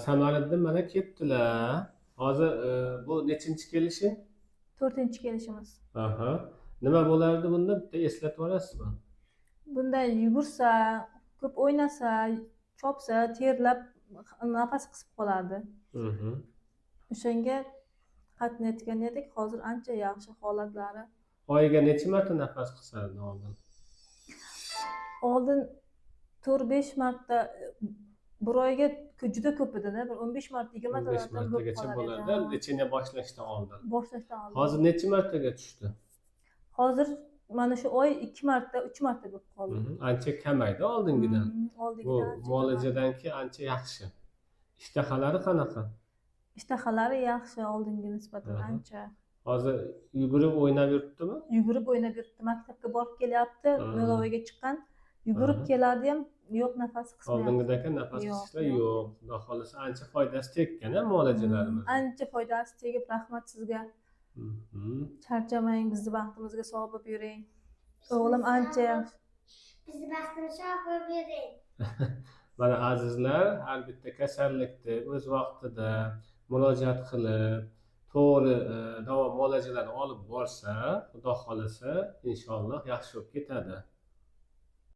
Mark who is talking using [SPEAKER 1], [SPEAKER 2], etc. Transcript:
[SPEAKER 1] Samariddin mana ketdilar. Hozir bu nechinchi kelishing?
[SPEAKER 2] 4-kelishimiz.
[SPEAKER 1] Aha. Nima bo'lardi bunda? Bitta eslatib olasizmi?
[SPEAKER 2] Bunda yugursa, ko'p o'ynasa, chopsa, terlab nafas qisib qoladi.
[SPEAKER 1] Mhm.
[SPEAKER 2] O'shanga qatnayotgan edik. Hozir ancha yaxshi holatlari.
[SPEAKER 1] Oyiga necha marta nafas qisardi oldin?
[SPEAKER 2] Oldin 4-5 marta, bir oyga juda ko'p edi-da. Bir 15 marta, 20
[SPEAKER 1] 15
[SPEAKER 2] martadan bo'lib
[SPEAKER 1] martagacha
[SPEAKER 2] qolar
[SPEAKER 1] bo'lardi
[SPEAKER 2] edi.
[SPEAKER 1] lecheniya boshlashdan oldin.
[SPEAKER 2] Boshlashdan oldin.
[SPEAKER 1] Hozir necha martaga tushdi?
[SPEAKER 2] Hozir mana shu oy 2 marta, 3 marta bo'lib qoldi.
[SPEAKER 1] Ancha kamaydi oldingidan. Bu
[SPEAKER 2] Oldingidan ancha kamaydi.
[SPEAKER 1] muolajadan keyin ancha yaxshi. Ishtahalari qanaqa?
[SPEAKER 2] Ishtahalari yaxshi oldingi nisbatan ancha.
[SPEAKER 1] Hozir yugurib o'ynab yuribdimi?
[SPEAKER 2] Yugurib o'ynab yuribdi. Maktabga borib kelyapti. Yo'lovga chiqqan. Yugurib keladi ham, yo'q, nafas qismayapti.
[SPEAKER 1] Oldingidagi nafas qisishlar yo'q. Xudo xohlasa ancha foydasi tekkan-a muolajalarimiz.
[SPEAKER 2] Ancha foydasi tegib, rahmat sizga. Charchamang, bizni baxtimizga sog' bo'lib yuring. O'g'lim ancha yaxshi.
[SPEAKER 3] Bizni baxtimizga sog' bo'lib yuring.
[SPEAKER 1] Mana azizlar, har bitta kasallikni o'z vaqtida murojaat qilib, to'g'ri davo muolajalarni olib borsa, Xudo xohlasa inshaalloh yaxshi bo'lib ketadi.